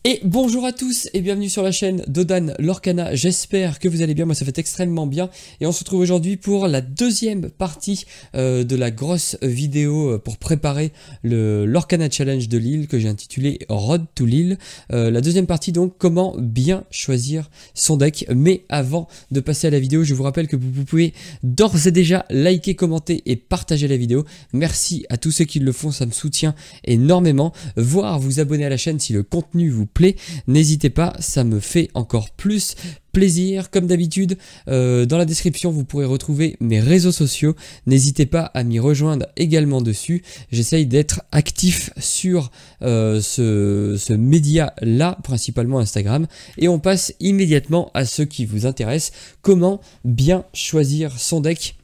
Et bonjour à tous et bienvenue sur la chaîne d'Odan Lorcana, j'espère que vous allez bien, moi ça fait extrêmement bien. Et on se retrouve aujourd'hui pour la deuxième partie de la grosse vidéo pour préparer le Lorcana Challenge de Lille que j'ai intitulé Road to Lille. La deuxième partie donc, comment bien choisir son deck. Mais avant de passer à la vidéo, je vous rappelle que vous pouvez d'ores et déjà liker, commenter et partager la vidéo. Merci à tous ceux qui le font, ça me soutient énormément. Voire vous abonner à la chaîne si le contenu vous plaît. N'hésitez pas, ça me fait encore plus plaisir. Comme d'habitude, dans la description vous pourrez retrouver mes réseaux sociaux. N'hésitez pas à m'y rejoindre également dessus. J'essaye d'être actif sur ce média là, principalement Instagram. Et on passe immédiatement à ce qui vous intéresse, comment bien choisir son deck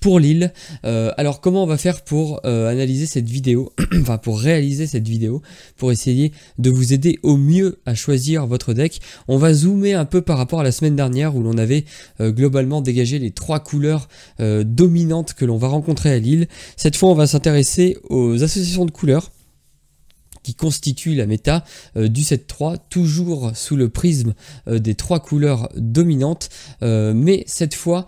pour Lille. Alors comment on va faire pour analyser cette vidéo, enfin pour réaliser cette vidéo, pour essayer de vous aider au mieux à choisir votre deck. On va zoomer un peu par rapport à la semaine dernière où l'on avait globalement dégagé les trois couleurs dominantes que l'on va rencontrer à Lille. Cette fois on va s'intéresser aux associations de couleurs qui constitue la méta du 7-3, toujours sous le prisme des trois couleurs dominantes, mais cette fois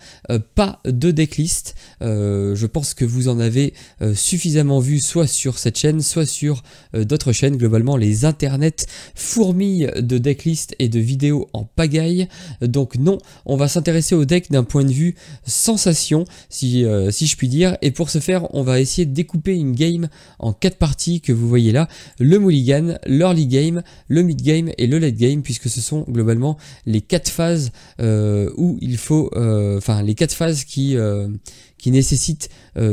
pas de decklist. Je pense que vous en avez suffisamment vu soit sur cette chaîne, soit sur d'autres chaînes. Globalement, les internets fourmillent de decklist et de vidéos en pagaille. Donc non, on va s'intéresser au deck d'un point de vue sensation, si je puis dire. Et pour ce faire, on va essayer de découper une game en 4 parties que vous voyez là. Le mulligan, l'early game, le mid game et le late game, puisque ce sont globalement les 4 phases où il faut, enfin les 4 phases qui nécessitent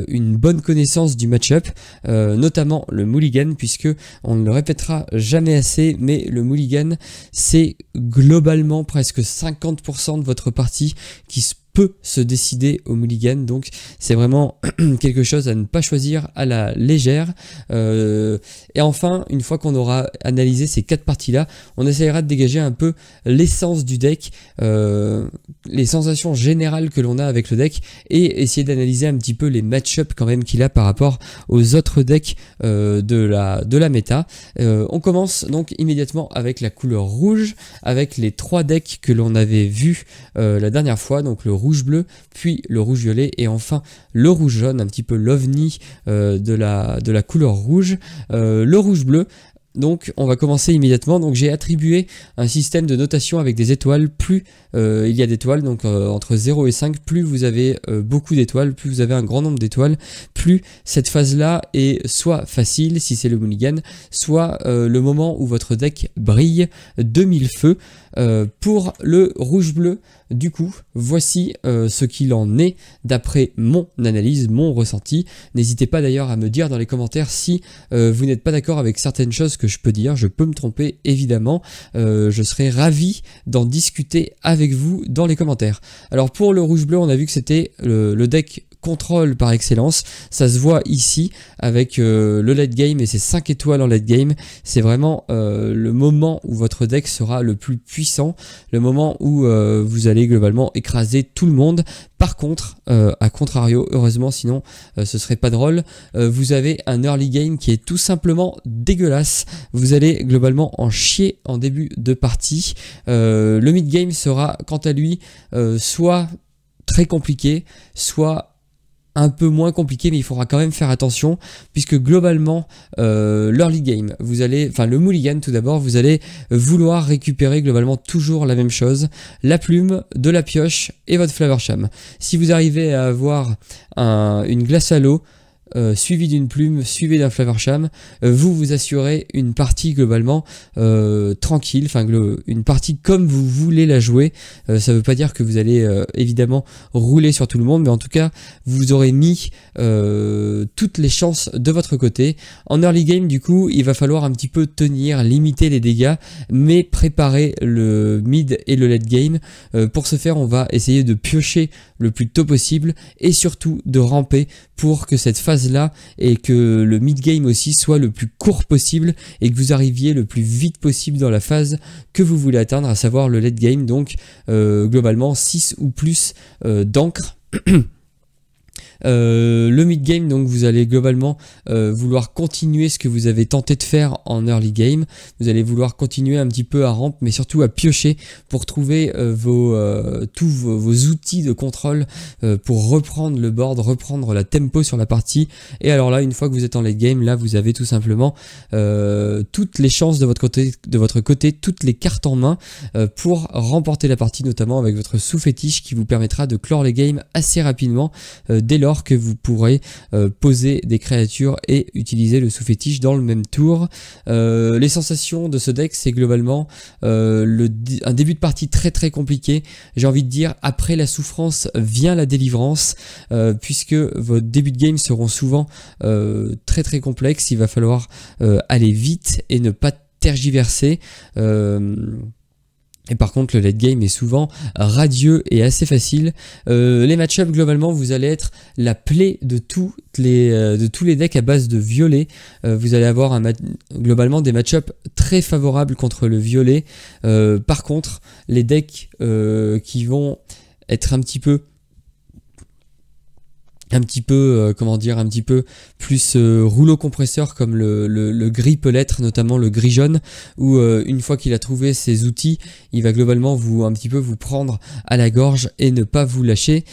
une bonne connaissance du match-up, notamment le mulligan, puisque on ne le répétera jamais assez, mais le mulligan c'est globalement presque 50% de votre partie qui peut se décider au mulligan, donc c'est vraiment quelque chose à ne pas choisir à la légère. Et enfin, une fois qu'on aura analysé ces 4 parties là, on essaiera de dégager un peu l'essence du deck, les sensations générales que l'on a avec le deck, et essayer d'analyser un petit peu les match-up quand même qu'il a par rapport aux autres decks de la méta. On commence donc immédiatement avec la couleur rouge, avec les 3 decks que l'on avait vus la dernière fois, donc le rouge-bleu, puis le rouge-violet et enfin le rouge-jaune, un petit peu l'ovni de la couleur rouge. Le rouge-bleu, donc on va commencer immédiatement. Donc j'ai attribué un système de notation avec des étoiles. Plus il y a d'étoiles, donc entre 0 et 5, plus vous avez beaucoup d'étoiles, plus vous avez un grand nombre d'étoiles, plus cette phase là est soit facile si c'est le mulligan, soit le moment où votre deck brille de mille feux. Pour le rouge-bleu, du coup, voici ce qu'il en est d'après mon analyse, mon ressenti. N'hésitez pas d'ailleurs à me dire dans les commentaires si vous n'êtes pas d'accord avec certaines choses que je peux dire. Je peux me tromper évidemment, je serai ravi d'en discuter avec vous dans les commentaires. Alors pour le rouge-bleu, on a vu que c'était le deck contrôle par excellence. Ça se voit ici avec le late game et ses 5 étoiles en late game. C'est vraiment le moment où votre deck sera le plus puissant, le moment où vous allez globalement écraser tout le monde. Par contre, à contrario, heureusement, sinon ce serait pas drôle, vous avez un early game qui est tout simplement dégueulasse. Vous allez globalement en chier en début de partie. Le mid game sera quant à lui soit très compliqué, soit un peu moins compliqué, mais il faudra quand même faire attention, puisque globalement l'early game, vous allez, enfin le mulligan tout d'abord, vous allez vouloir récupérer globalement toujours la même chose, la plume, de la pioche et votre Flavorsham. Si vous arrivez à avoir une glace à l'eau suivi d'une plume, suivi d'un Flavorsham, vous assurez une partie globalement tranquille, enfin une partie comme vous voulez la jouer. Ça veut pas dire que vous allez évidemment rouler sur tout le monde, mais en tout cas vous aurez mis toutes les chances de votre côté. En early game du coup il va falloir un petit peu tenir, limiter les dégâts, mais préparer le mid et le late game. Pour ce faire on va essayer de piocher le plus tôt possible et surtout de ramper pour que cette phase là et que le mid game aussi soit le plus court possible et que vous arriviez le plus vite possible dans la phase que vous voulez atteindre, à savoir le late game, donc globalement 6 ou plus d'encre. Le mid-game, donc vous allez globalement vouloir continuer ce que vous avez tenté de faire en early game. Vous allez vouloir continuer un petit peu à ramp, mais surtout à piocher pour trouver tous vos outils de contrôle pour reprendre le board, reprendre la tempo sur la partie. Et alors là, une fois que vous êtes en late game, là vous avez tout simplement toutes les chances de votre côté, toutes les cartes en main pour remporter la partie, notamment avec votre sous-fétiche qui vous permettra de clore les games assez rapidement dès lors que vous pourrez poser des créatures et utiliser le sous-fétiche dans le même tour. Les sensations de ce deck, c'est globalement un début de partie très très compliqué. J'ai envie de dire, après la souffrance vient la délivrance, puisque vos débuts de game seront souvent très très complexes. Il va falloir aller vite et ne pas tergiverser. Et par contre, le late game est souvent radieux et assez facile. Les match-ups, globalement, vous allez être la plaie de tous les decks à base de violet. Vous allez avoir globalement des match-ups très favorables contre le violet. Par contre, les decks qui vont être un petit peu comment dire, un petit peu plus rouleau compresseur, comme le gris peut l'être, notamment le gris jaune, où une fois qu'il a trouvé ses outils, il va globalement un petit peu vous prendre à la gorge et ne pas vous lâcher.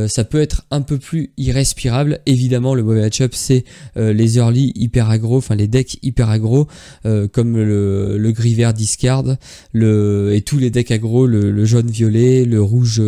Ça peut être un peu plus irrespirable. Évidemment, le mauvais match-up, c'est les early hyper aggro, enfin les decks hyper aggro, comme le gris vert discard, et tous les decks aggro, le jaune violet, le rouge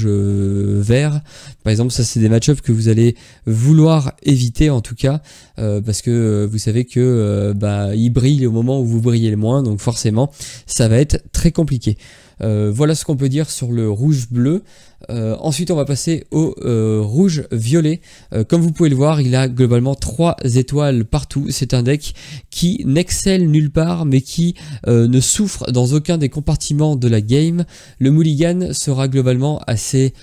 vert. Par exemple, ça c'est des match-ups que vous allez vouloir éviter en tout cas, parce que vous savez que il brille au moment où vous brillez le moins, donc forcément ça va être très compliqué. Voilà ce qu'on peut dire sur le rouge-bleu. Ensuite on va passer au rouge-violet. Comme vous pouvez le voir, il a globalement 3 étoiles partout. C'est un deck qui n'excelle nulle part, mais qui ne souffre dans aucun des compartiments de la game. Le mulligan sera globalement assez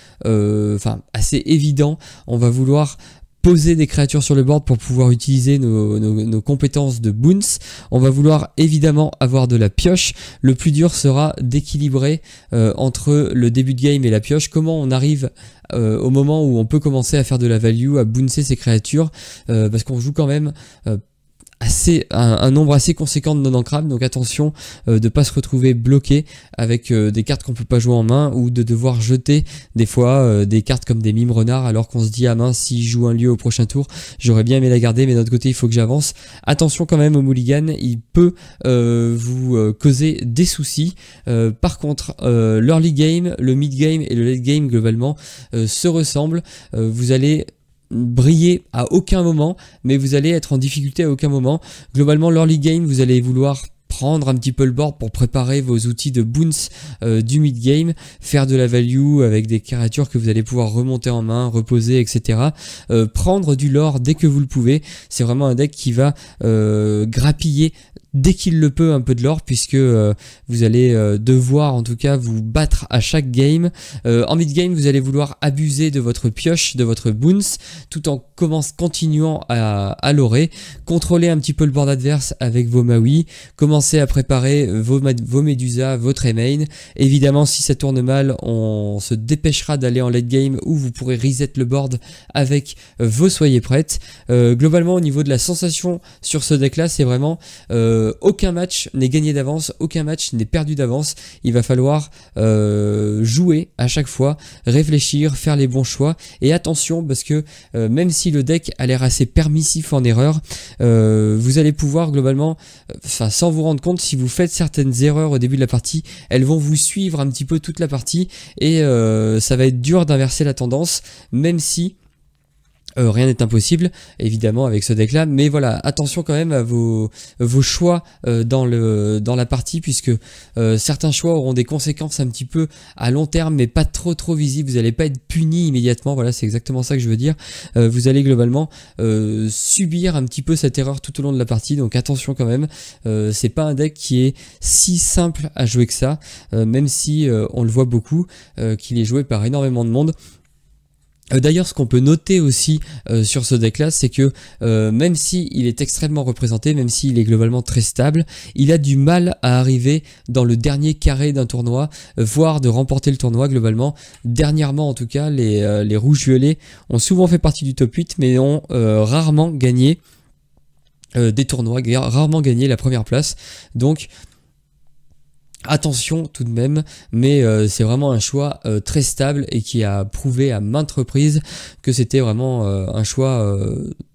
évident. On va vouloir poser des créatures sur le board pour pouvoir utiliser nos compétences de boons. On va vouloir évidemment avoir de la pioche. Le plus dur sera d'équilibrer entre le début de game et la pioche. Comment on arrive au moment où on peut commencer à faire de la value, à bouncer ces créatures, parce qu'on joue quand même un nombre assez conséquent de non-ancrables, donc attention de ne pas se retrouver bloqué avec des cartes qu'on peut pas jouer en main, ou de devoir jeter des fois des cartes comme des mimes renards, alors qu'on se dit ah mince, si je joue un lieu au prochain tour, j'aurais bien aimé la garder, mais d'un autre côté il faut que j'avance. Attention quand même au mulligan, il peut vous causer des soucis. Par contre, l'early game, le mid game et le late game globalement se ressemblent. Vous allez briller à aucun moment, mais vous allez être en difficulté à aucun moment. Globalement, l'early game, vous allez vouloir prendre un petit peu le board pour préparer vos outils de boons du mid game, faire de la value avec des créatures que vous allez pouvoir remonter en main, reposer, etc. Prendre du lore dès que vous le pouvez. C'est vraiment un deck qui va grappiller dès qu'il le peut un peu de lore, puisque vous allez devoir en tout cas vous battre à chaque game. En mid game, vous allez vouloir abuser de votre pioche, de votre boons, tout en continuant à lorer, contrôler un petit peu le board adverse avec vos Maui, commencer à préparer vos Médusas, votre Emain. Évidemment, si ça tourne mal, on se dépêchera d'aller en late game où vous pourrez reset le board avec vos Soyez prêtes. Globalement, au niveau de la sensation sur ce deck là, c'est vraiment aucun match n'est gagné d'avance, aucun match n'est perdu d'avance. Il va falloir jouer à chaque fois, réfléchir, faire les bons choix, et attention parce que même si le deck a l'air assez permissif en erreur, vous allez pouvoir globalement, sans vous rendre compte, si vous faites certaines erreurs au début de la partie, elles vont vous suivre un petit peu toute la partie, et ça va être dur d'inverser la tendance, même si rien n'est impossible évidemment avec ce deck là, mais voilà, attention quand même à vos choix dans la partie, puisque certains choix auront des conséquences un petit peu à long terme, mais pas trop visibles. Vous n'allez pas être puni immédiatement, voilà, c'est exactement ça que je veux dire. Vous allez globalement subir un petit peu cette erreur tout au long de la partie, donc attention quand même. C'est pas un deck qui est si simple à jouer que ça, même si on le voit beaucoup, qu'il est joué par énormément de monde. D'ailleurs, ce qu'on peut noter aussi sur ce deck là, c'est que même si il est extrêmement représenté, même s'il est globalement très stable, il a du mal à arriver dans le dernier carré d'un tournoi, voire de remporter le tournoi globalement. Dernièrement en tout cas, les rouges violets ont souvent fait partie du top 8, mais ont rarement gagné des tournois, rarement gagné la première place. Donc attention tout de même, mais c'est vraiment un choix très stable et qui a prouvé à maintes reprises que c'était vraiment un choix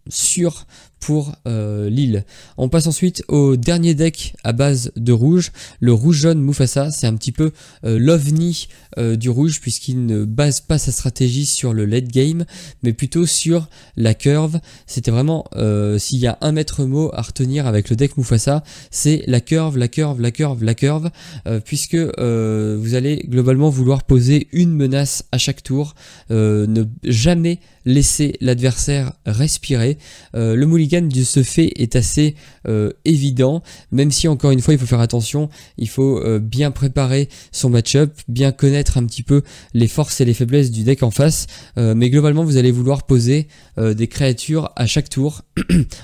sûr pour Lille. On passe ensuite au dernier deck à base de rouge, le rouge-jaune Mufasa. C'est un petit peu l'ovni du rouge, puisqu'il ne base pas sa stratégie sur le late game, mais plutôt sur la curve. C'était vraiment, s'il y a un maître mot à retenir avec le deck Mufasa, c'est la curve, la curve, la curve, la curve, puisque vous allez globalement vouloir poser une menace à chaque tour, ne jamais laisser l'adversaire respirer. Le mulligan de ce fait est assez évident, même si encore une fois il faut faire attention, il faut bien préparer son match-up, bien connaître un petit peu les forces et les faiblesses du deck en face, mais globalement vous allez vouloir poser des créatures à chaque tour,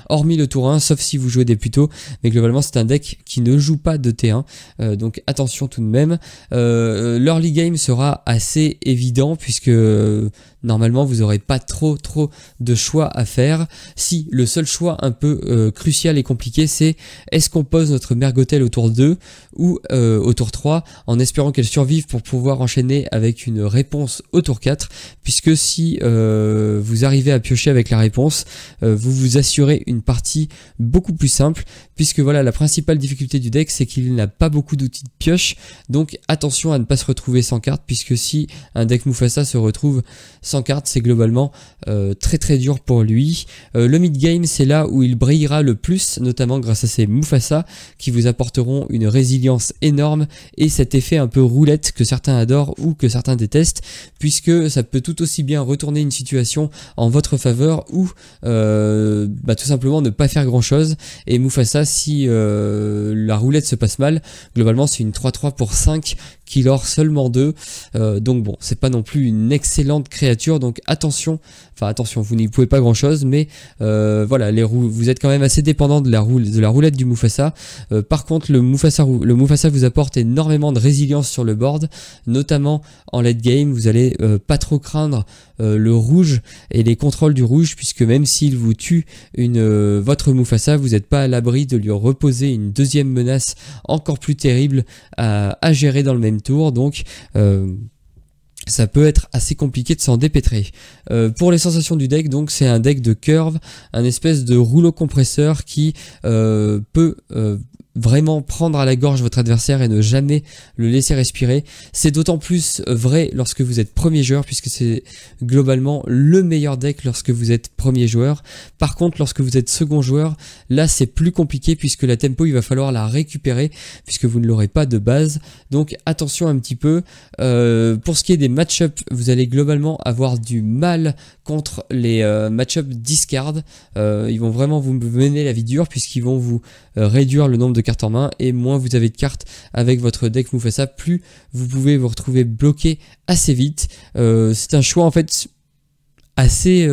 hormis le tour 1, sauf si vous jouez des Pluto, mais globalement c'est un deck qui ne joue pas de T1, donc attention tout de même. L'early game sera assez évident, puisque normalement vous n'aurez pas trop de choix à faire. Si le seul choix un peu crucial et compliqué, c'est est-ce qu'on pose notre Mergotel au tour 2 ou au tour 3, en espérant qu'elle survive pour pouvoir enchaîner avec une réponse au tour 4, puisque si vous arrivez à piocher avec la réponse, vous vous assurez une partie beaucoup plus simple, puisque voilà, la principale difficulté du deck, c'est qu'il n'a pas beaucoup d'outils de pioche, donc attention à ne pas se retrouver sans carte, puisque si un deck Mufasa se retrouve sans carte, c'est globalement très dur pour lui. Le mid-game, c'est là où il brillera le plus, notamment grâce à ces Mufasa qui vous apporteront une résilience énorme et cet effet un peu roulette que certains adorent ou que certains détestent, puisque ça peut tout aussi bien retourner une situation en votre faveur ou tout simplement ne pas faire grand chose. Et Mufasa, si la roulette se passe mal, globalement c'est une 3-3 pour 5 qui lore seulement 2, donc bon, c'est pas non plus une excellente créature, donc attention, vous n'y pouvez pas grand chose, mais voilà, vous êtes quand même assez dépendant de la roulette du Mufasa. Par contre, le Mufasa vous apporte énormément de résilience sur le board, notamment en late game. Vous allez pas trop craindre le rouge et les contrôles du rouge, puisque même s'il vous tue votre Mufasa, vous n'êtes pas à l'abri de lui reposer une deuxième menace encore plus terrible à gérer dans le même tour, donc ça peut être assez compliqué de s'en dépêtrer. Pour les sensations du deck, donc c'est un deck de curve, un espèce de rouleau compresseur qui peut vraiment prendre à la gorge votre adversaire et ne jamais le laisser respirer. C'est d'autant plus vrai lorsque vous êtes premier joueur, puisque c'est globalement le meilleur deck lorsque vous êtes premier joueur. Par contre, lorsque vous êtes second joueur, là c'est plus compliqué, puisque la tempo il va falloir la récupérer, puisque vous ne l'aurez pas de base. Donc attention un petit peu. Pour ce qui est des match-up, vous allez globalement avoir du mal contre les match-up discard. Ils vont vraiment vous mener la vie dure, puisqu'ils vont vous réduire le nombre de cartes en main, et moins vous avez de cartes avec votre deck Mufasa, plus vous pouvez vous retrouver bloqué assez vite. C'est un choix en fait assez...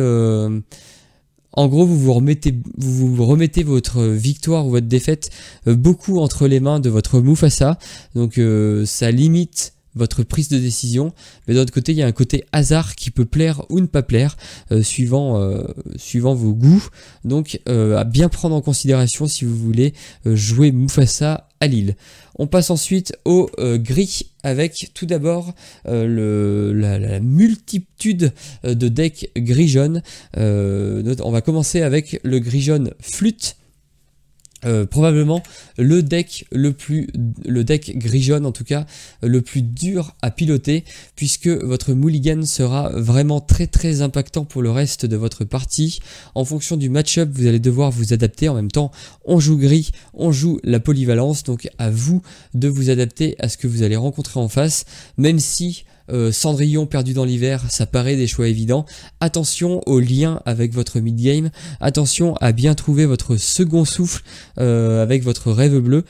En gros, vous remettez votre victoire ou votre défaite beaucoup entre les mains de votre Mufasa, donc ça limite votre prise de décision, mais d'un autre côté il y a un côté hasard qui peut plaire ou ne pas plaire suivant vos goûts, donc à bien prendre en considération si vous voulez jouer Mufasa à Lille. On passe ensuite au gris, avec tout d'abord la multitude de decks gris-jaune. On va commencer avec le gris-jaune flûte. Probablement le deck gris-jaune en tout cas le plus dur à piloter, puisque votre mulligan sera vraiment très impactant pour le reste de votre partie. En fonction du match-up, vous allez devoir vous adapter. En même temps, on joue gris, on joue la polyvalence, donc à vous de vous adapter à ce que vous allez rencontrer en face, même si Cendrillon perdu dans l'hiver, ça paraît des choix évidents. Attention au lien avec votre mid-game, attention à bien trouver votre second souffle avec votre rêve bleu.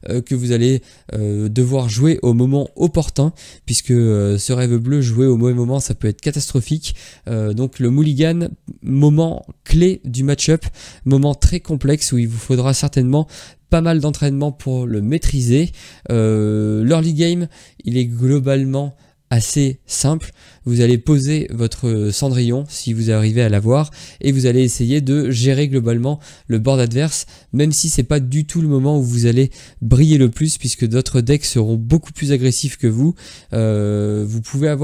que vous allez devoir jouer au moment opportun, puisque ce rêve bleu joué au mauvais moment, ça peut être catastrophique. Donc le mulligan, moment clé du match-up, moment très complexe où il vous faudra certainement pas mal d'entraînement pour le maîtriser. L'early game, il est globalement assez simple. Vous allez poser votre cendrillon si vous arrivez à l'avoir et vous allez essayer de gérer globalement le board adverse, même si c'est pas du tout le moment où vous allez briller le plus, puisque d'autres decks seront beaucoup plus agressifs que vous. Vous pouvez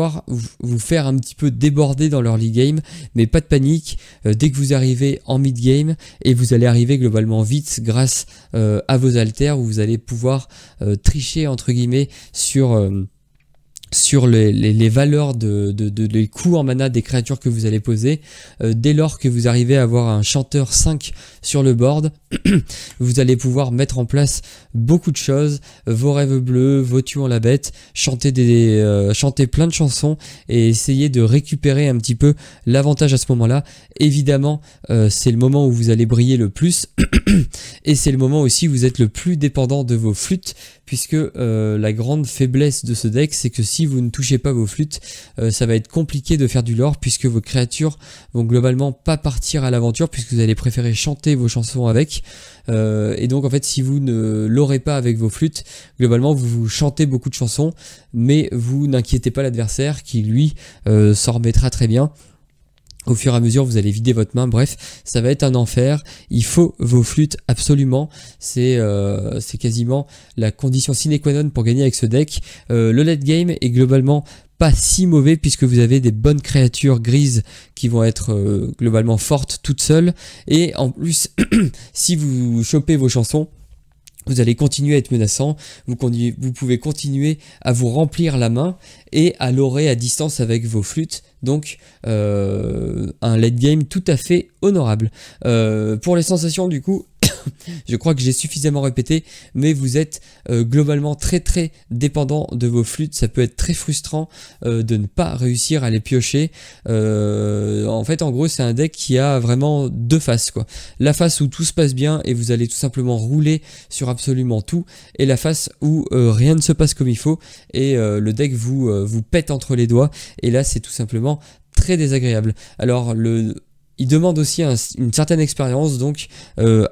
vous faire un petit peu déborder dans l'early game, mais pas de panique. Dès que vous arrivez en mid game, et vous allez arriver globalement vite grâce à vos alters, où vous allez pouvoir tricher entre guillemets sur les valeurs les coûts en mana des créatures que vous allez poser. Dès lors que vous arrivez à avoir un chanteur 5 sur le board, vous allez pouvoir mettre en place beaucoup de choses, vos rêves bleus, vos tuons la bête, chanter plein de chansons et essayer de récupérer un petit peu l'avantage à ce moment-là. Évidemment, c'est le moment où vous allez briller le plus et c'est le moment aussi où vous êtes le plus dépendant de vos flûtes, puisque la grande faiblesse de ce deck, c'est que si vous ne touchez pas vos flûtes, ça va être compliqué de faire du lore, puisque vos créatures vont globalement pas partir à l'aventure, puisque vous allez préférer chanter vos chansons avec. Et donc en fait, si vous ne l'aurez pas avec vos flûtes, globalement vous chantez beaucoup de chansons, mais vous n'inquiétez pas l'adversaire qui lui s'en remettra très bien. Au fur et à mesure, vous allez vider votre main. Bref, ça va être un enfer. Il faut vos flûtes absolument. C'est quasiment la condition sine qua non pour gagner avec ce deck. Le late game est globalement pas si mauvais, puisque vous avez des bonnes créatures grises qui vont être globalement fortes toutes seules. Et en plus, si vous chopez vos chansons, vous allez continuer à être menaçant, vous pouvez continuer à vous remplir la main et à lorer à distance avec vos flûtes. Donc un late game tout à fait honorable. Pour les sensations du coup, je crois que j'ai suffisamment répété, mais vous êtes globalement très très dépendant de vos flûtes. Ça peut être très frustrant de ne pas réussir à les piocher. En fait, en gros, c'est un deck qui a vraiment deux faces, quoi. La face où tout se passe bien et vous allez tout simplement rouler sur absolument tout, et la face où rien ne se passe comme il faut et le deck vous pète entre les doigts, et là c'est tout simplement très désagréable. Alors il demande aussi une certaine expérience, donc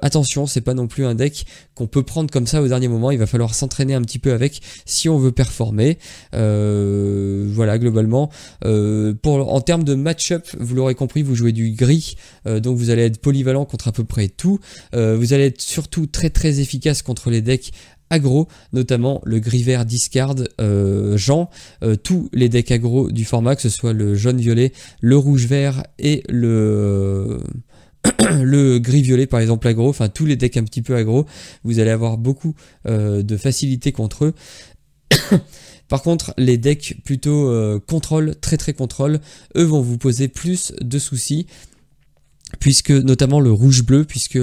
attention, c'est pas non plus un deck qu'on peut prendre comme ça au dernier moment. Il va falloir s'entraîner un petit peu avec si on veut performer. Voilà, globalement, en termes de match-up, vous l'aurez compris, vous jouez du gris, donc vous allez être polyvalent contre à peu près tout. Vous allez être surtout très très efficace contre les decks aggro, notamment le gris-vert discard, Jean, tous les decks aggro du format, que ce soit le jaune-violet, le rouge-vert et le gris-violet par exemple aggro, enfin tous les decks un petit peu aggro, vous allez avoir beaucoup de facilité contre eux. Par contre, les decks plutôt contrôle, très très contrôle, eux vont vous poser plus de soucis, puisque notamment le rouge-bleu, puisque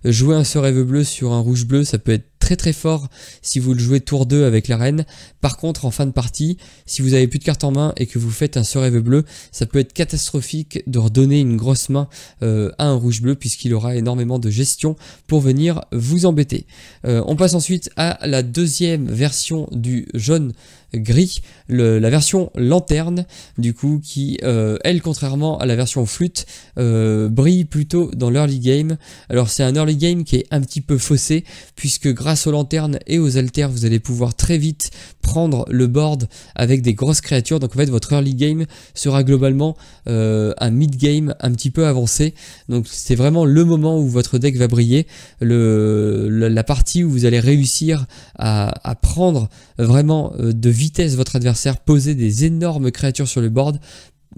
jouer un ce rêve bleu sur un rouge-bleu, ça peut être très très fort si vous le jouez tour 2 avec la reine. Par contre, en fin de partie, si vous avez plus de cartes en main et que vous faites un ce rêve bleu, ça peut être catastrophique de redonner une grosse main à un rouge bleu, puisqu'il aura énormément de gestion pour venir vous embêter. On passe ensuite à la deuxième version du jaune gris, la version lanterne, du coup, qui elle, contrairement à la version flûte, brille plutôt dans l'early game. Alors c'est un early game qui est un petit peu faussé, puisque grâce aux lanternes et aux alters, vous allez pouvoir très vite prendre le board avec des grosses créatures. Donc en fait, votre early game sera globalement un mid game un petit peu avancé. Donc c'est vraiment le moment où votre deck va briller, la partie où vous allez réussir à prendre vraiment de vitesse votre adversaire, poser des énormes créatures sur le board,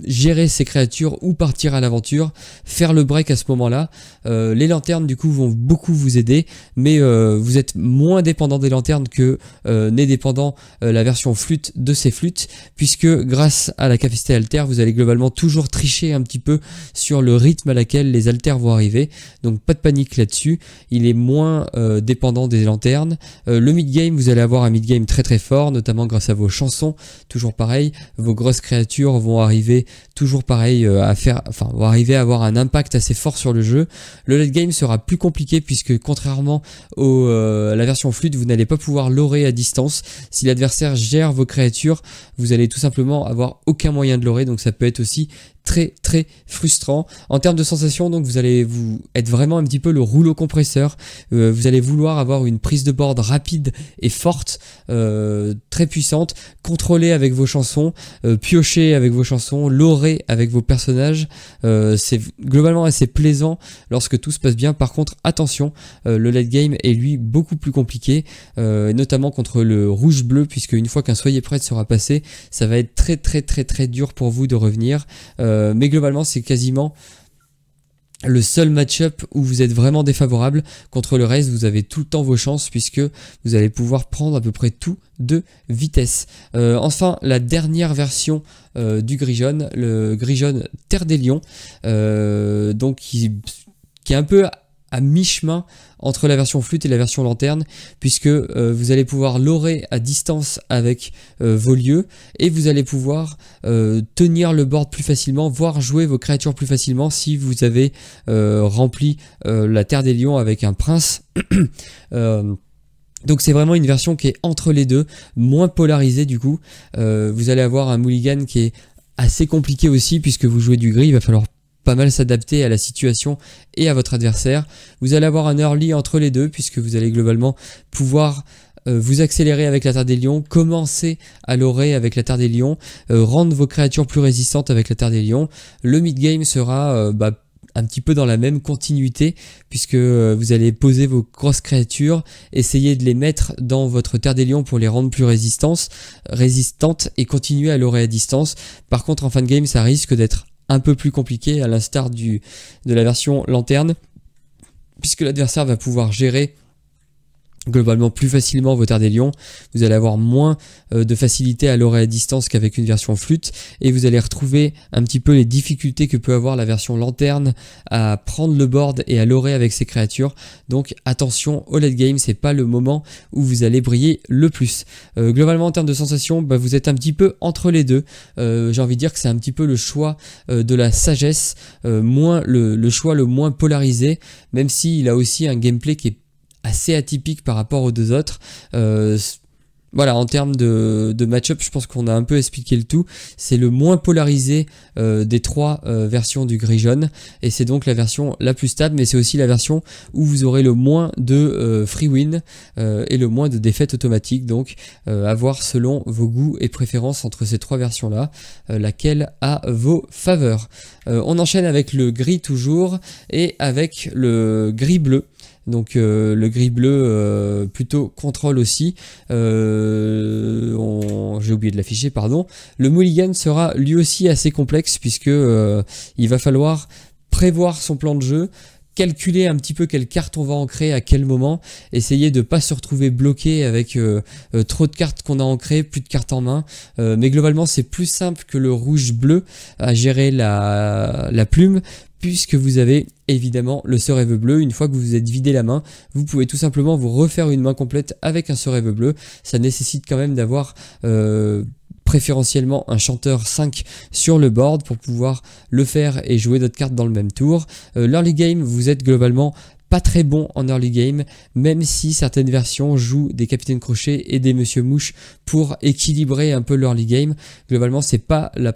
gérer ces créatures ou partir à l'aventure, faire le break à ce moment-là. Les lanternes du coup vont beaucoup vous aider, mais vous êtes moins dépendant des lanternes que n'est dépendant la version flûte de ces flûtes, puisque grâce à la capacité alter, vous allez globalement toujours tricher un petit peu sur le rythme à laquelle les alters vont arriver, donc pas de panique là-dessus. Il est moins dépendant des lanternes. Le mid-game, vous allez avoir un mid-game très très fort, notamment grâce à vos chansons, toujours pareil, vos grosses créatures vont arriver arriver toujours pareil vont arriver à avoir un impact assez fort sur le jeu. Le late game sera plus compliqué puisque contrairement à la version flûte, vous n'allez pas pouvoir lorer à distance. Si l'adversaire gère vos créatures, vous allez tout simplement avoir aucun moyen de lorer, donc ça peut être aussi très frustrant. En termes de sensations, donc vous allez être vraiment un petit peu le rouleau compresseur. Vous allez vouloir avoir une prise de board rapide et forte, très puissante, contrôler avec vos chansons, piocher avec vos chansons, lorer avec vos personnages. C'est globalement assez plaisant lorsque tout se passe bien. Par contre, attention, le late game est lui beaucoup plus compliqué, notamment contre le rouge-bleu, puisque une fois qu'un soyez prêt sera passé, ça va être très dur pour vous de revenir. Mais globalement, c'est quasiment le seul match-up où vous êtes vraiment défavorable. Contre le reste, vous avez tout le temps vos chances puisque vous allez pouvoir prendre à peu près tout de vitesse. Enfin, la dernière version du Gris-Jaune, le Gris-Jaune Terre des Lions, donc qui est un peu à mi-chemin entre la version flûte et la version lanterne, puisque vous allez pouvoir lorer à distance avec vos lieux, et vous allez pouvoir tenir le board plus facilement, voire jouer vos créatures plus facilement si vous avez rempli la Terre des Lions avec un prince. Donc c'est vraiment une version qui est entre les deux, moins polarisée du coup. Vous allez avoir un mulligan qui est assez compliqué aussi, puisque vous jouez du gris, il va falloir pas mal s'adapter à la situation et à votre adversaire. Vous allez avoir un early entre les deux puisque vous allez globalement pouvoir vous accélérer avec la Terre des Lions, commencer à lorer avec la Terre des Lions, rendre vos créatures plus résistantes avec la Terre des Lions. Le mid-game sera un petit peu dans la même continuité puisque vous allez poser vos grosses créatures, essayer de les mettre dans votre Terre des Lions pour les rendre plus résistantes et continuer à lorer à distance. Par contre, en fin de game, ça risque d'être un peu plus compliqué à l'instar de la version lanterne, puisque l'adversaire va pouvoir gérer globalement plus facilement vos Terres des Lions. Vous allez avoir moins de facilité à lorer à distance qu'avec une version flûte, et vous allez retrouver un petit peu les difficultés que peut avoir la version lanterne à prendre le board et à lorer avec ses créatures. Donc attention au late game, c'est pas le moment où vous allez briller le plus. Globalement en termes de sensations, vous êtes un petit peu entre les deux. J'ai envie de dire que c'est un petit peu le choix de la sagesse, le choix le moins polarisé, même s'il a aussi un gameplay qui est assez atypique par rapport aux deux autres. Voilà, en termes de match-up, je pense qu'on a un peu expliqué le tout. C'est le moins polarisé des trois versions du gris-jaune, et c'est donc la version la plus stable, mais c'est aussi la version où vous aurez le moins de free win et le moins de défaites automatiques. Donc à voir selon vos goûts et préférences entre ces trois versions-là, laquelle a vos faveurs. On enchaîne avec le gris toujours, et avec le gris-bleu. Donc le gris-bleu plutôt contrôle aussi. J'ai oublié de l'afficher, pardon. Le mulligan sera lui aussi assez complexe puisque il va falloir prévoir son plan de jeu, calculer un petit peu quelle carte on va ancrer à quel moment, essayer de pas se retrouver bloqué avec trop de cartes qu'on a ancrées, plus de cartes en main, mais globalement c'est plus simple que le rouge-bleu à gérer la plume, puisque vous avez évidemment le sort rêve bleu. Une fois que vous vous êtes vidé la main, vous pouvez tout simplement vous refaire une main complète avec un sort rêve bleu. Ça nécessite quand même d'avoir préférentiellement un chanteur 5 sur le board pour pouvoir le faire et jouer d'autres cartes dans le même tour. L'early game, vous êtes globalement pas très bon en early game, même si certaines versions jouent des capitaines crochets et des monsieur mouche pour équilibrer un peu l'early game. Globalement, c'est pas la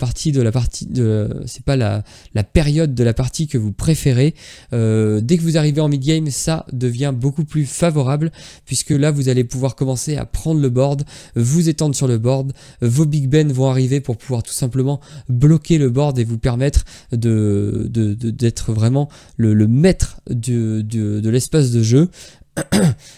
période de la partie que vous préférez. Dès que vous arrivez en mid game, ça devient beaucoup plus favorable puisque là vous allez pouvoir commencer à prendre le board, vous étendre sur le board, vos big ben vont arriver pour pouvoir tout simplement bloquer le board et vous permettre d'être vraiment le maître de l'espace de jeu.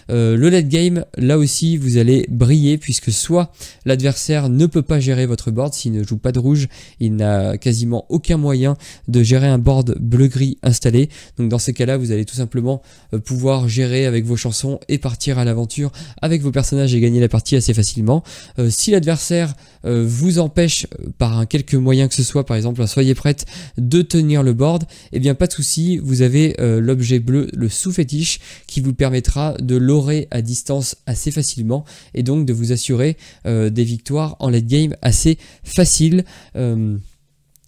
Le late game, là aussi vous allez briller puisque soit l'adversaire ne peut pas gérer votre board, s'il ne joue pas de rouge, il n'a quasiment aucun moyen de gérer un board bleu-gris installé. Donc dans ces cas-là, vous allez tout simplement pouvoir gérer avec vos chansons et partir à l'aventure avec vos personnages et gagner la partie assez facilement. Si l'adversaire vous empêche par un quelque moyen que ce soit, par exemple soyez prête, de tenir le board, et bien pas de souci, vous avez l'objet bleu, le sous-fétiche, qui vous permettra de lorer à distance assez facilement et donc de vous assurer des victoires en late game assez faciles.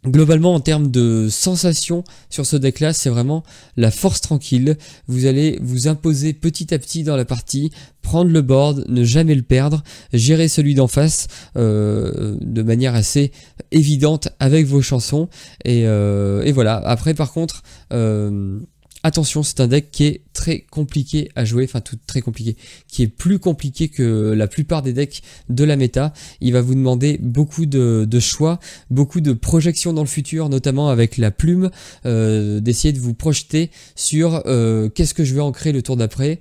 Globalement, en termes de sensations sur ce deck là, c'est vraiment la force tranquille. Vous allez vous imposer petit à petit dans la partie, prendre le board, ne jamais le perdre, gérer celui d'en face de manière assez évidente avec vos chansons, et voilà. Après par contre, attention, c'est un deck qui est très compliqué à jouer, enfin tout très compliqué, qui est plus compliqué que la plupart des decks de la méta. Il va vous demander beaucoup de choix, beaucoup de projections dans le futur, notamment avec la plume, d'essayer de vous projeter sur qu'est-ce que je vais ancrer le tour d'après,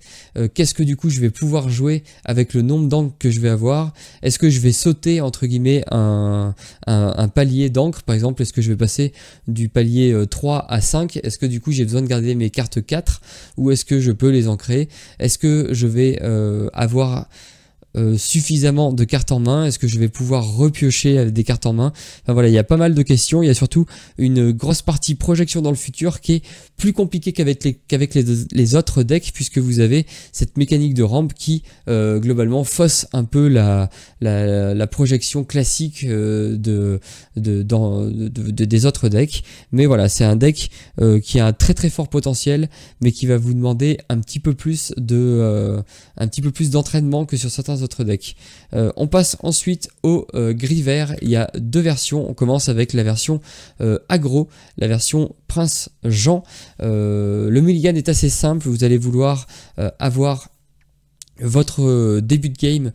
qu'est-ce que du coup je vais pouvoir jouer avec le nombre d'encre que je vais avoir, est-ce que je vais sauter entre guillemets un palier d'encre par exemple, est-ce que je vais passer du palier 3 à 5, est-ce que du coup j'ai besoin de garder mes cartes 4 ou est-ce que je peux les ancrer, est-ce que je vais avoir suffisamment de cartes en main, est-ce que je vais pouvoir repiocher avec des cartes en main. Enfin voilà, il y a pas mal de questions, il y a surtout une grosse partie projection dans le futur qui est plus compliquée qu'avec les autres decks, puisque vous avez cette mécanique de rampe qui globalement fausse un peu la projection classique des autres decks. Mais voilà, c'est un deck qui a un très très fort potentiel, mais qui va vous demander un petit peu plus d'entraînement que sur certains autres decks. On passe ensuite au gris vert. Il y a deux versions. On commence avec la version aggro, la version Prince Jean. Le mulligan est assez simple. Vous allez vouloir avoir votre début de game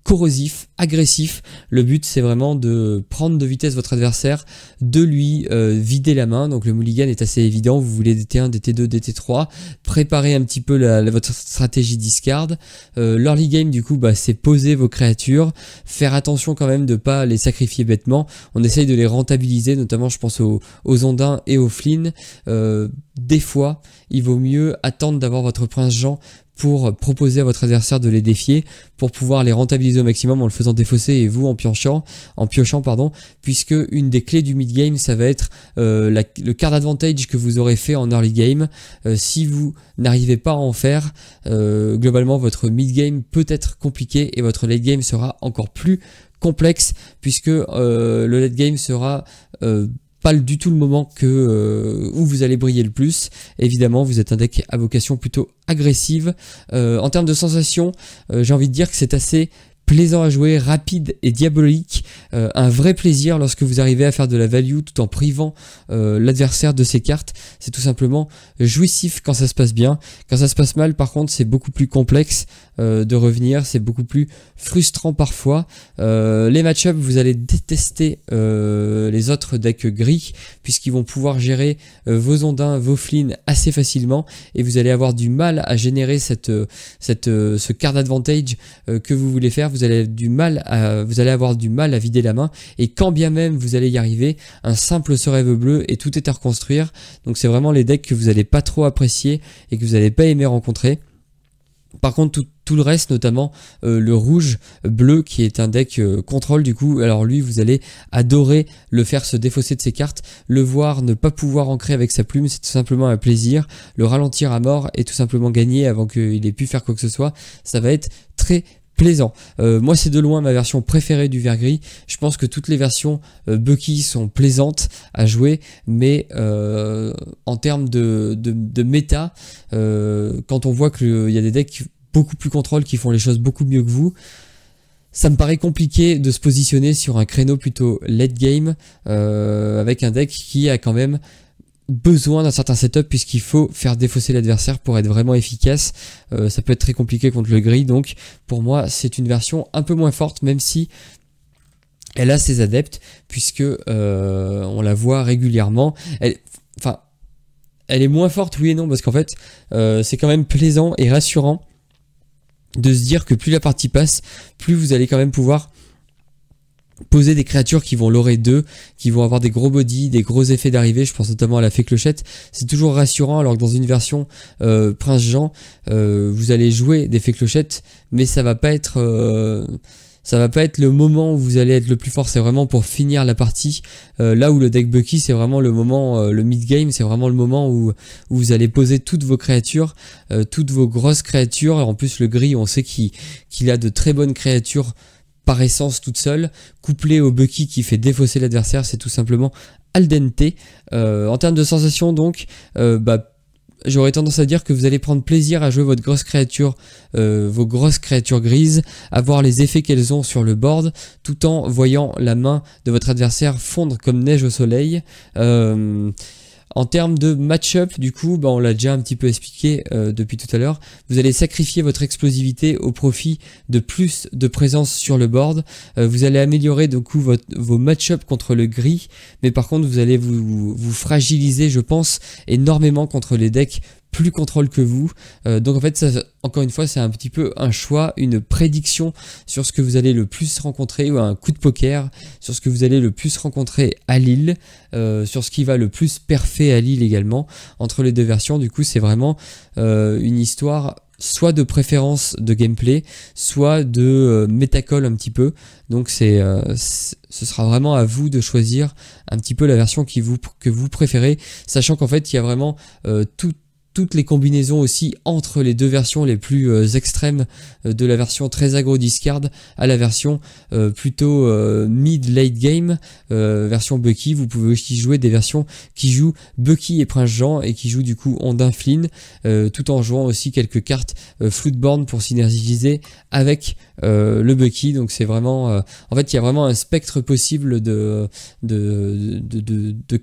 corrosif, agressif. Le but c'est vraiment de prendre de vitesse votre adversaire, de lui vider la main. Donc le mulligan est assez évident, vous voulez DT1, DT2, DT3, préparer un petit peu votre stratégie discard. L'early game du coup c'est poser vos créatures, faire attention quand même de pas les sacrifier bêtement. On essaye de les rentabiliser, notamment je pense aux ondins et aux flynn. Des fois il vaut mieux attendre d'avoir votre prince Jean pour proposer à votre adversaire de les défier, pour pouvoir les rentabiliser au maximum en le faisant défausser et vous en piochant, puisque une des clés du mid-game, ça va être le card advantage que vous aurez fait en early game. Si vous n'arrivez pas à en faire, globalement votre mid-game peut être compliqué et votre late game sera encore plus complexe, puisque le late game sera pas du tout le moment où vous allez briller le plus. Évidemment, vous êtes un deck à vocation plutôt agressive. En termes de sensations, j'ai envie de dire que c'est assez plaisant à jouer, rapide et diabolique, un vrai plaisir lorsque vous arrivez à faire de la value tout en privant l'adversaire de ses cartes. C'est tout simplement jouissif quand ça se passe bien. Quand ça se passe mal, par contre, c'est beaucoup plus complexe de revenir, c'est beaucoup plus frustrant parfois. Les match-ups, vous allez détester les autres decks gris, puisqu'ils vont pouvoir gérer vos ondins, vos flynn assez facilement, et vous allez avoir du mal à générer ce card advantage que vous voulez faire. Vous allez avoir du mal à vider la main, et quand bien même vous allez y arriver, un simple rêve bleu et tout est à reconstruire. Donc c'est vraiment les decks que vous n'allez pas trop apprécier et que vous n'allez pas aimer rencontrer. Par contre, tout le reste, notamment le rouge bleu qui est un deck contrôle du coup, alors lui vous allez adorer le faire se défausser de ses cartes, le voir ne pas pouvoir ancrer avec sa plume, c'est tout simplement un plaisir, le ralentir à mort et tout simplement gagner avant qu'il ait pu faire quoi que ce soit, ça va être très plaisant. Moi c'est de loin ma version préférée du vert gris. Je pense que toutes les versions Bucky sont plaisantes à jouer, mais en termes de méta, quand on voit qu'il y a des decks beaucoup plus contrôle qui font les choses beaucoup mieux que vous, ça me paraît compliqué de se positionner sur un créneau plutôt late game avec un deck qui a quand même besoin d'un certain setup, puisqu'il faut faire défausser l'adversaire pour être vraiment efficace. Ça peut être très compliqué contre le gris, donc pour moi c'est une version un peu moins forte, même si elle a ses adeptes, puisque on la voit régulièrement. Elle est moins forte, oui et non, parce qu'en fait c'est quand même plaisant et rassurant de se dire que plus la partie passe, plus vous allez quand même pouvoir poser des créatures qui vont lorer 2, qui vont avoir des gros body, des gros effets d'arrivée. Je pense notamment à la fée clochette. C'est toujours rassurant, alors que dans une version Prince Jean, vous allez jouer des fées clochettes, mais ça va pas être le moment où vous allez être le plus fort. C'est vraiment pour finir la partie. Là où le deck Bucky, c'est vraiment le moment, le mid game, c'est vraiment le moment où vous allez poser toutes vos créatures, toutes vos grosses créatures. En plus le gris, on sait qu'il a de très bonnes créatures par essence toute seule, couplée au Bucky qui fait défausser l'adversaire, c'est tout simplement al dente. En termes de sensations donc, j'aurais tendance à dire que vous allez prendre plaisir à jouer votre grosse créature, vos grosses créatures grises, à voir les effets qu'elles ont sur le board, tout en voyant la main de votre adversaire fondre comme neige au soleil. En termes de match-up, du coup, on l'a déjà un petit peu expliqué depuis tout à l'heure, vous allez sacrifier votre explosivité au profit de plus de présence sur le board. Vous allez améliorer du coup vos match-up contre le gris, mais par contre vous allez vous fragiliser, je pense, énormément contre les decks plus contrôle que vous. Donc en fait, ça, encore une fois, c'est un petit peu un choix, une prédiction sur ce que vous allez le plus rencontrer, ou un coup de poker, sur ce que vous allez le plus rencontrer à Lille, sur ce qui va le plus perfer à Lille également. Entre les deux versions, du coup, c'est vraiment une histoire soit de préférence de gameplay, soit de métacall un petit peu. Donc ce sera vraiment à vous de choisir un petit peu la version que vous préférez, sachant qu'en fait, il y a vraiment toutes les combinaisons aussi entre les deux versions les plus extrêmes, de la version très aggro discard à la version plutôt mid-late game, version Bucky. Vous pouvez aussi jouer des versions qui jouent Bucky et Prince Jean et qui jouent du coup Ondin Flynn, tout en jouant aussi quelques cartes Floodborn pour synergiser avec le Bucky. Donc c'est vraiment en fait il y a vraiment un spectre possible de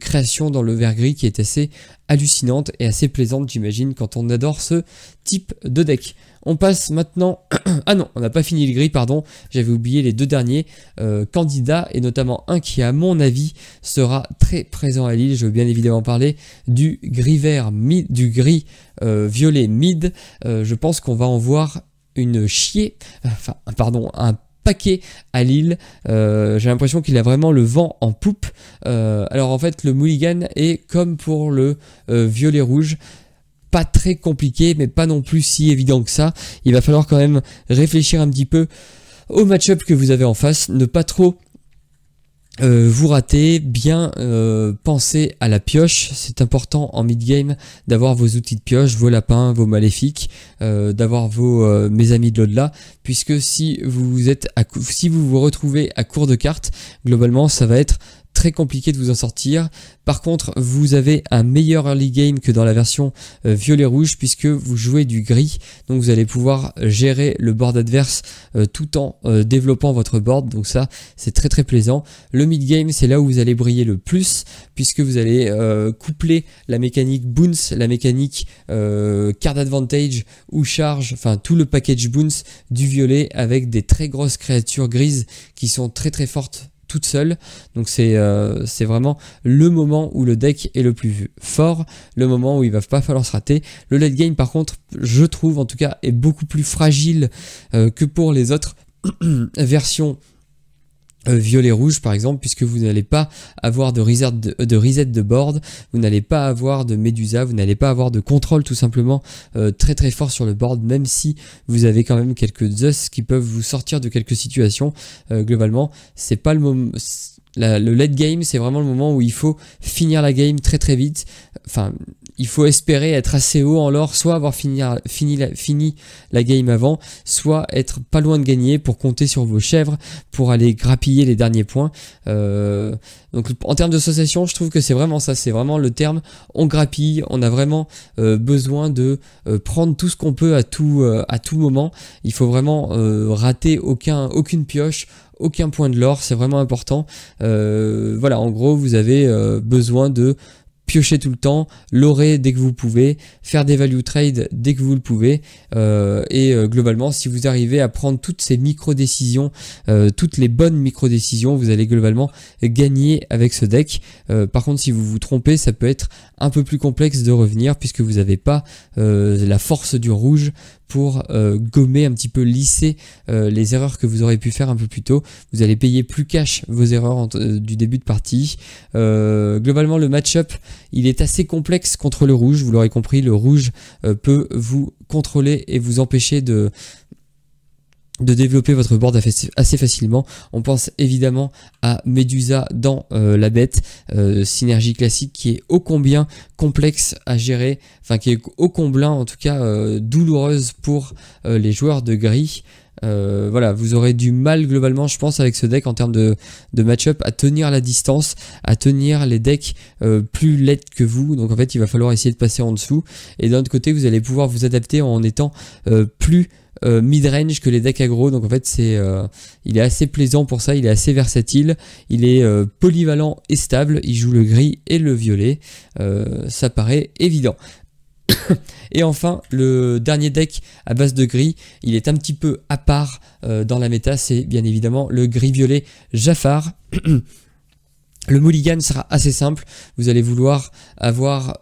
création dans le vert gris qui est assez hallucinante et assez plaisante, j'imagine, quand on adore ce type de deck. On passe maintenant... ah non, on n'a pas fini le gris, pardon, j'avais oublié les deux derniers candidats, et notamment un qui, à mon avis, sera très présent à Lille. Je veux bien évidemment parler du gris vert, du gris violet mid. Je pense qu'on va en voir une chier, un paquet à Lille. J'ai l'impression qu'il a vraiment le vent en poupe. Alors en fait, le mulligan est comme pour le violet rouge, pas très compliqué, mais pas non plus si évident que ça. Il va falloir quand même réfléchir un petit peu au match-up que vous avez en face, ne pas trop vous ratez, bien penser à la pioche. C'est important en mid-game d'avoir vos outils de pioche, vos lapins, vos maléfiques, d'avoir vos mes amis de l'au-delà, puisque si vous vous retrouvez à court de cartes, globalement ça va être très compliqué de vous en sortir. Par contre, vous avez un meilleur early game que dans la version violet-rouge, puisque vous jouez du gris, donc vous allez pouvoir gérer le board adverse tout en développant votre board, donc ça c'est très très plaisant. Le mid-game, c'est là où vous allez briller le plus, puisque vous allez coupler la mécanique bounce, la mécanique card advantage ou charge, enfin tout le package bounce du violet, avec des très grosses créatures grises qui sont très très fortes toute seule. Donc c'est vraiment le moment où le deck est le plus fort, le moment où il va pas falloir se rater. Le late game par contre, je trouve en tout cas, est beaucoup plus fragile que pour les autres versions violet-rouge par exemple, puisque vous n'allez pas avoir de reset de board, vous n'allez pas avoir de Médusa, vous n'allez pas avoir de contrôle tout simplement très très fort sur le board, même si vous avez quand même quelques Zeus qui peuvent vous sortir de quelques situations. Globalement, c'est pas le moment. Le late game, c'est vraiment le moment où il faut finir la game très très vite. Enfin, il faut espérer être assez haut en lore, soit avoir fini la game avant, soit être pas loin de gagner pour compter sur vos chèvres, pour aller grappiller les derniers points. Donc en termes d'association, je trouve que c'est vraiment ça, c'est vraiment le terme, on grappille, on a vraiment besoin de prendre tout ce qu'on peut à tout moment. Il faut vraiment rater aucune pioche, aucun point de l'or, c'est vraiment important. Voilà, en gros, vous avez besoin de piocher tout le temps, lorer dès que vous pouvez, faire des value trades dès que vous le pouvez, et globalement, si vous arrivez à prendre toutes ces micro-décisions, toutes les bonnes micro-décisions, vous allez globalement gagner avec ce deck. Par contre, si vous vous trompez, ça peut être un peu plus complexe de revenir, puisque vous n'avez pas la force du rouge pour gommer un petit peu, lisser les erreurs que vous aurez pu faire un peu plus tôt. Vous allez payer plus cash vos erreurs du début de partie. Globalement, le match-up, il est assez complexe contre le rouge, vous l'aurez compris, le rouge peut vous contrôler et vous empêcher de développer votre board assez facilement. On pense évidemment à Médusa dans la bête, synergie classique qui est ô combien complexe à gérer, enfin qui est ô combien en tout cas douloureuse pour les joueurs de gris. Voilà, vous aurez du mal globalement, je pense, avec ce deck en termes de match-up à tenir la distance, à tenir les decks plus laids que vous. Donc en fait, il va falloir essayer de passer en dessous. Et d'un autre côté, vous allez pouvoir vous adapter en étant plus mid-range que les decks aggro. Donc en fait, il est assez plaisant pour ça, il est assez versatile, il est polyvalent et stable, il joue le gris et le violet. Ça paraît évident. Et enfin, le dernier deck à base de gris, il est un petit peu à part dans la méta, c'est bien évidemment le gris-violet Jafar. Le mulligan sera assez simple, vous allez vouloir avoir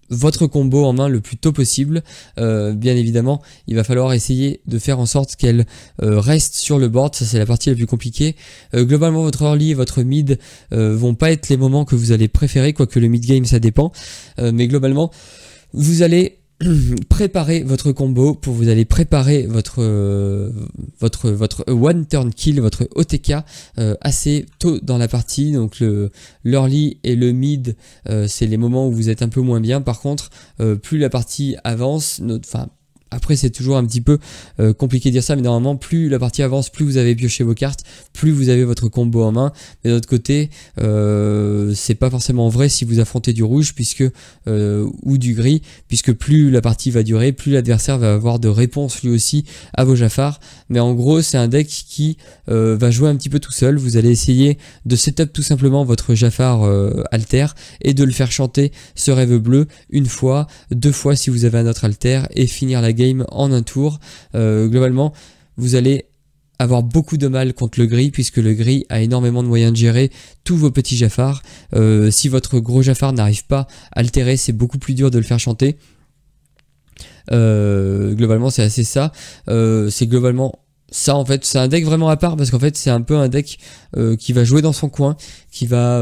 votre combo en main le plus tôt possible. Bien évidemment, il va falloir essayer de faire en sorte qu'elle reste sur le board, ça c'est la partie la plus compliquée. Globalement, votre early et votre mid vont pas être les moments que vous allez préférer, quoique le mid game ça dépend, mais globalement, vous allez préparer votre combo, vous allez préparer votre one turn kill, votre OTK assez tôt dans la partie. Donc l'early et le mid, c'est les moments où vous êtes un peu moins bien. Par contre, plus la partie avance, après c'est toujours un petit peu compliqué de dire ça, mais normalement plus la partie avance, plus vous avez pioché vos cartes, plus vous avez votre combo en main. Mais d'un autre côté, c'est pas forcément vrai si vous affrontez du rouge ou du gris, puisque plus la partie va durer, plus l'adversaire va avoir de réponses lui aussi à vos Jafar. Mais en gros, c'est un deck qui va jouer un petit peu tout seul. Vous allez essayer de setup tout simplement votre Jafar alter et de le faire chanter ce rêve bleu une fois, deux fois si vous avez un autre alter, et finir la game en un tour. Globalement, vous allez avoir beaucoup de mal contre le gris, puisque le gris a énormément de moyens de gérer tous vos petits Jafar. Si votre gros Jafar n'arrive pas à altérer, c'est beaucoup plus dur de le faire chanter. Globalement, c'est assez ça. C'est globalement ça en fait, c'est un deck vraiment à part, parce qu'en fait c'est un peu un deck qui va jouer dans son coin, qui va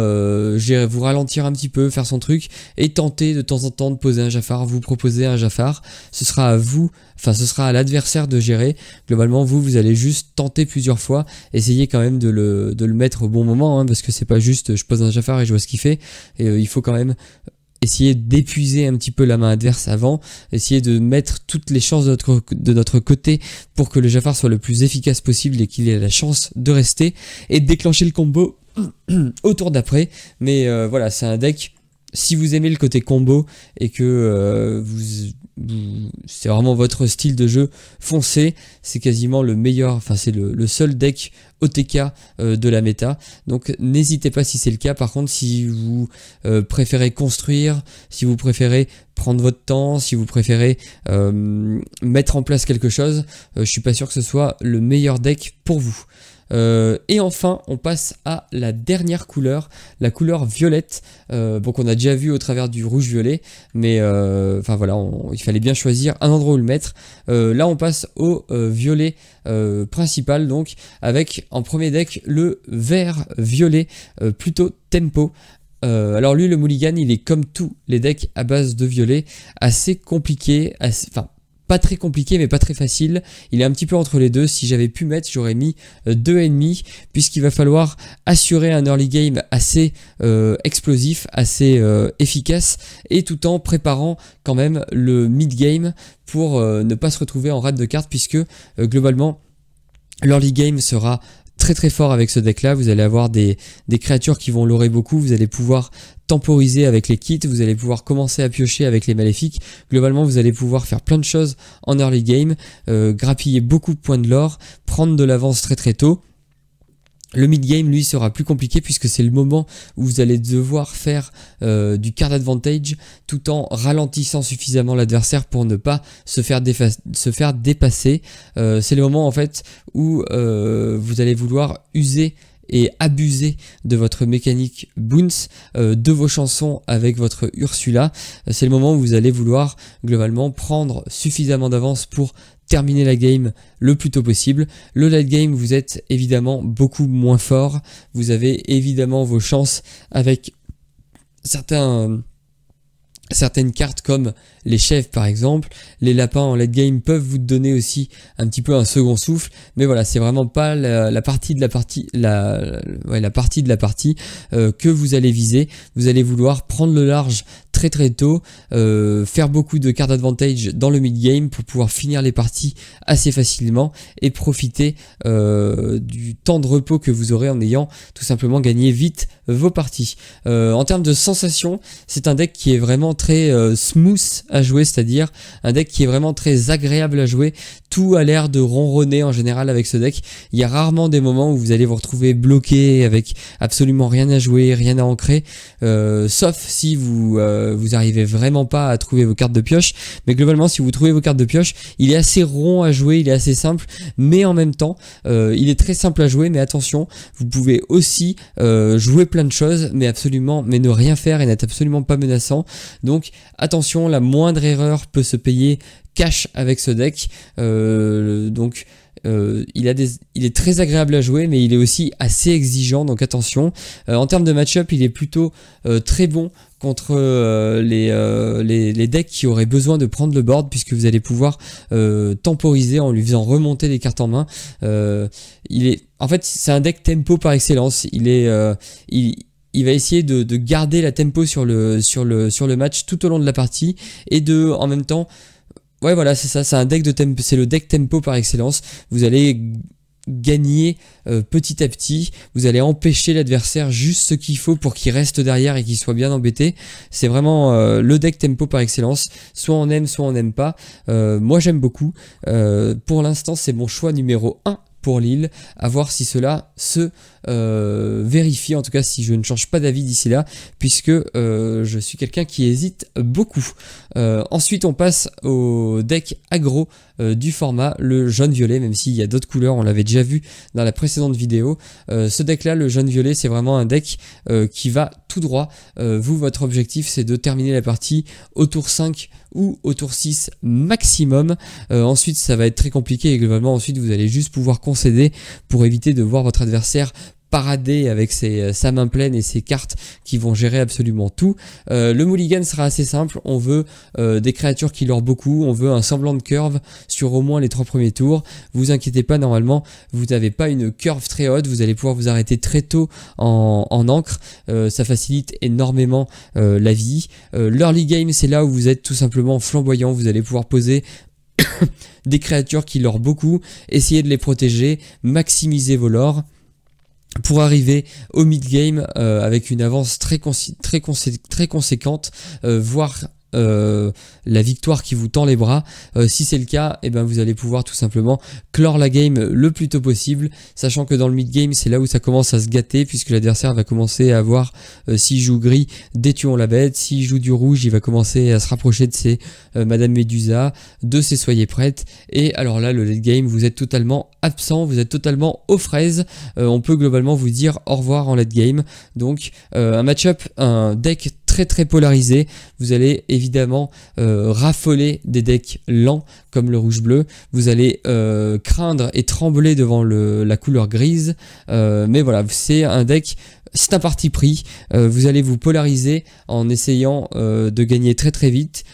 vous ralentir un petit peu, faire son truc, et tenter de temps en temps de poser un Jafar, vous proposer un Jafar. Ce sera à vous, ce sera à l'adversaire de gérer. Globalement, vous allez juste tenter plusieurs fois, essayer quand même de le mettre au bon moment, hein, parce que c'est pas juste je pose un Jafar et je vois ce qu'il fait. Et il faut quand même essayer d'épuiser un petit peu la main adverse avant, essayer de mettre toutes les chances de notre côté pour que le Jafar soit le plus efficace possible et qu'il ait la chance de rester et de déclencher le combo au tour d'après. Mais voilà, c'est un deck, si vous aimez le côté combo et que c'est vraiment votre style de jeu, foncez, c'est quasiment le meilleur, c'est le seul deck OTK de la méta, donc n'hésitez pas si c'est le cas. Par contre, si vous préférez construire, si vous préférez prendre votre temps, si vous préférez mettre en place quelque chose, je suis pas sûr que ce soit le meilleur deck pour vous. Et enfin, on passe à la dernière couleur, la couleur violette. Bon, qu'on a déjà vu au travers du rouge-violet, mais voilà, il fallait bien choisir un endroit où le mettre. Là, on passe au violet principal, donc avec en premier deck le vert-violet, plutôt tempo. Alors lui, le mulligan, il est comme tous les decks à base de violet, assez compliqué, pas très compliqué mais pas très facile. Il est un petit peu entre les deux. Si j'avais pu mettre, j'aurais mis 2,5, puisqu'il va falloir assurer un early game assez explosif, assez efficace, et tout en préparant quand même le mid game pour ne pas se retrouver en rate de cartes, puisque globalement l'early game sera très très fort avec ce deck là. Vous allez avoir des créatures qui vont lorer beaucoup, vous allez pouvoir temporiser avec les kits, vous allez pouvoir commencer à piocher avec les maléfiques. Globalement, vous allez pouvoir faire plein de choses en early game, grappiller beaucoup de points de lore, prendre de l'avance très très tôt. Le mid-game, lui, sera plus compliqué, puisque c'est le moment où vous allez devoir faire du card advantage tout en ralentissant suffisamment l'adversaire pour ne pas se faire dépasser. C'est le moment en fait où vous allez vouloir user et abuser de votre mécanique Bounce, de vos chansons avec votre Ursula. C'est le moment où vous allez vouloir globalement prendre suffisamment d'avance pour terminer la game le plus tôt possible. Le late game, vous êtes évidemment beaucoup moins fort. Vous avez évidemment vos chances avec certaines cartes comme les chefs par exemple. Les lapins en late game peuvent vous donner aussi un petit peu un second souffle, mais voilà, c'est vraiment pas la partie de la partie que vous allez viser. Vous allez vouloir prendre le large très tôt, faire beaucoup de card advantage dans le mid-game pour pouvoir finir les parties assez facilement et profiter du temps de repos que vous aurez en ayant tout simplement gagné vite vos parties. En termes de sensations, c'est un deck qui est vraiment très smooth à jouer, c'est-à-dire un deck qui est vraiment très agréable à jouer. Tout a l'air de ronronner en général avec ce deck. Il y a rarement des moments où vous allez vous retrouver bloqué avec absolument rien à jouer, rien à ancrer, sauf si vous arrivez vraiment pas à trouver vos cartes de pioche. Mais globalement, si vous trouvez vos cartes de pioche, il est assez rond à jouer, il est assez simple, mais en même temps, il est très simple à jouer. Mais attention, vous pouvez aussi jouer plein de choses, mais ne rien faire et n'être absolument pas menaçant. Donc attention, la moindre erreur peut se payer cash avec ce deck. Il est très agréable à jouer, mais il est aussi assez exigeant, donc attention. En termes de match-up, il est plutôt très bon contre les decks qui auraient besoin de prendre le board, puisque vous allez pouvoir temporiser en lui faisant remonter les cartes en main. En fait, c'est un deck tempo par excellence. Il va essayer de garder la tempo sur le match tout au long de la partie et en même temps. Ouais, voilà, c'est ça, c'est un deck de tempo, c'est le deck tempo par excellence. Vous allez gagner petit à petit, vous allez empêcher l'adversaire juste ce qu'il faut pour qu'il reste derrière et qu'il soit bien embêté. C'est vraiment le deck tempo par excellence. Soit on aime, soit on n'aime pas. Moi j'aime beaucoup. Pour l'instant, c'est mon choix numéro 1 pour Lille, à voir si cela se vérifie, en tout cas si je ne change pas d'avis d'ici là, puisque je suis quelqu'un qui hésite beaucoup. Ensuite on passe au deck aggro du format, le jaune-violet, même s'il y a d'autres couleurs, on l'avait déjà vu dans la précédente vidéo. Ce deck là, le jaune-violet, c'est vraiment un deck qui va tout droit. Votre objectif c'est de terminer la partie au tour 5 ou au tour 6 maximum. Ensuite ça va être très compliqué et globalement ensuite vous allez juste pouvoir concéder pour éviter de voir votre adversaire parader avec sa main pleine et ses cartes qui vont gérer absolument tout. Le mulligan sera assez simple, on veut des créatures qui leur beaucoup, on veut un semblant de curve sur au moins les 3 premiers tours. Vous inquiétez pas, normalement vous n'avez pas une curve très haute, vous allez pouvoir vous arrêter très tôt en encre, ça facilite énormément la vie. L'early game, c'est là où vous êtes tout simplement flamboyant, vous allez pouvoir poser des créatures qui leur beaucoup, essayer de les protéger, maximiser vos lores pour arriver au mid-game avec une avance très conséquente, voire la victoire qui vous tend les bras. Si c'est le cas, et ben vous allez pouvoir tout simplement clore la game le plus tôt possible, sachant que dans le mid-game c'est là où ça commence à se gâter, puisque l'adversaire va commencer à avoir, s'il joue gris, détuons la bête, s'il joue du rouge, il va commencer à se rapprocher de ses Madame Médusa, de ses Soyez prête, et alors là le late game vous êtes totalement absent, vous êtes totalement aux fraises. On peut globalement vous dire au revoir en late game. Donc un match-up, un deck très polarisé. Vous allez évidemment raffoler des decks lents comme le rouge-bleu. Vous allez craindre et trembler devant la couleur grise. Mais voilà, c'est un deck, c'est un parti pris. Vous allez vous polariser en essayant de gagner très vite.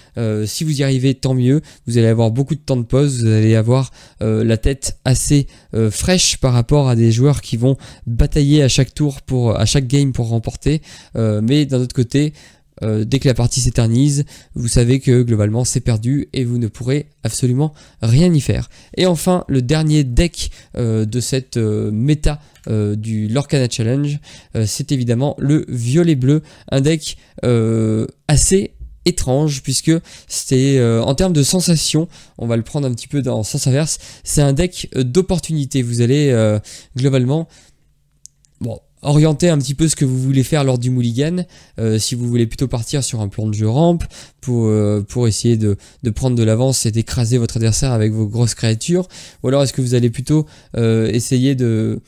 Si vous y arrivez, tant mieux. Vous allez avoir beaucoup de temps de pause. Vous allez avoir la tête assez fraîche par rapport à des joueurs qui vont batailler à chaque tour, à chaque game pour remporter. Mais d'un autre côté, dès que la partie s'éternise, vous savez que globalement c'est perdu et vous ne pourrez absolument rien y faire. Et enfin, le dernier deck de cette méta du Lorcana Challenge, c'est évidemment le violet-bleu, un deck assez étrange, puisque c'est en termes de sensation, on va le prendre un petit peu dans le sens inverse, c'est un deck d'opportunité. Vous allez globalement orienter un petit peu ce que vous voulez faire lors du mulligan. Si vous voulez plutôt partir sur un plan de jeu rampe pour essayer de prendre de l'avance et d'écraser votre adversaire avec vos grosses créatures, ou alors est-ce que vous allez plutôt essayer de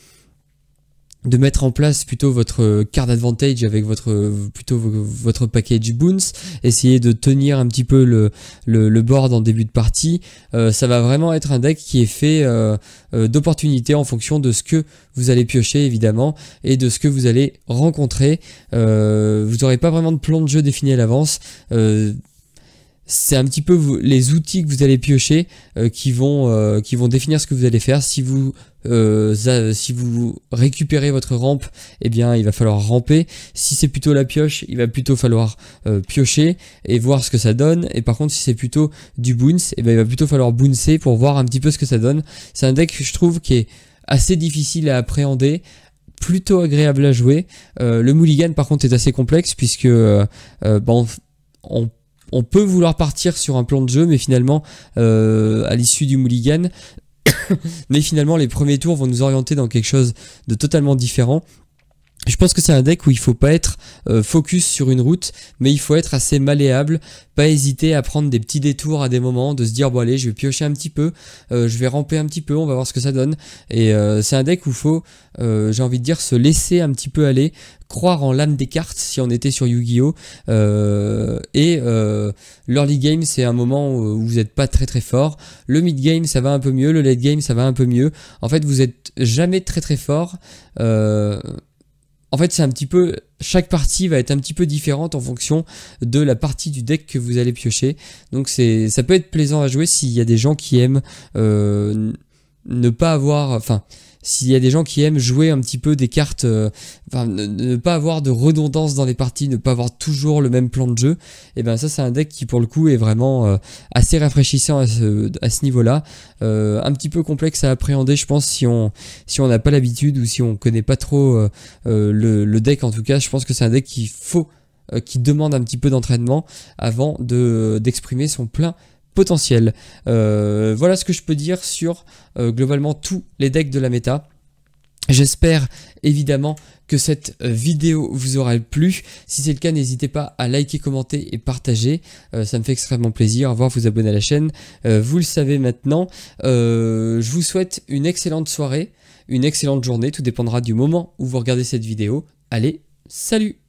mettre en place plutôt votre card advantage avec votre package boons, essayer de tenir un petit peu le board en début de partie. Ça va vraiment être un deck qui est fait d'opportunités en fonction de ce que vous allez piocher évidemment et de ce que vous allez rencontrer. Vous n'aurez pas vraiment de plan de jeu défini à l'avance. c'est un petit peu les outils que vous allez piocher qui vont définir ce que vous allez faire. Si vous récupérez votre rampe, eh bien il va falloir ramper. Si c'est plutôt la pioche, il va plutôt falloir piocher et voir ce que ça donne. Et par contre si c'est plutôt du bounce, eh bien il va plutôt falloir bouncer pour voir un petit peu ce que ça donne. C'est un deck que je trouve qui est assez difficile à appréhender, plutôt agréable à jouer. Le mulligan par contre est assez complexe puisque on peut vouloir partir sur un plan de jeu, mais finalement, à l'issue du mulligan, mais finalement les premiers tours vont nous orienter dans quelque chose de totalement différent. Je pense que c'est un deck où il faut pas être focus sur une route, mais il faut être assez malléable, pas hésiter à prendre des petits détours à des moments, de se dire bon allez je vais piocher un petit peu, je vais ramper un petit peu, on va voir ce que ça donne. Et c'est un deck où il faut, j'ai envie de dire, se laisser un petit peu aller, croire en l'âme des cartes si on était sur Yu-Gi-Oh! L'early game c'est un moment où vous n'êtes pas très très fort, le mid game ça va un peu mieux, le late game ça va un peu mieux. En fait vous êtes jamais très très fort. En fait, c'est un petit peu, chaque partie va être un petit peu différente en fonction de la partie du deck que vous allez piocher. Donc ça peut être plaisant à jouer s'il y a des gens qui aiment ne pas avoir, enfin, s'il y a des gens qui aiment jouer un petit peu des cartes, ne pas avoir de redondance dans les parties, ne pas avoir toujours le même plan de jeu, et ben ça c'est un deck qui pour le coup est vraiment assez rafraîchissant à ce niveau-là, un petit peu complexe à appréhender je pense si on n'a pas l'habitude ou si on connaît pas trop le deck. En tout cas je pense que c'est un deck qui demande un petit peu d'entraînement avant d'exprimer son plein potentiel. Voilà ce que je peux dire sur globalement tous les decks de la méta. J'espère évidemment que cette vidéo vous aura plu. Si c'est le cas, n'hésitez pas à liker, commenter et partager. Ça me fait extrêmement plaisir. Au revoir, vous abonner à la chaîne. Vous le savez maintenant. Je vous souhaite une excellente soirée, une excellente journée. Tout dépendra du moment où vous regardez cette vidéo. Allez, salut!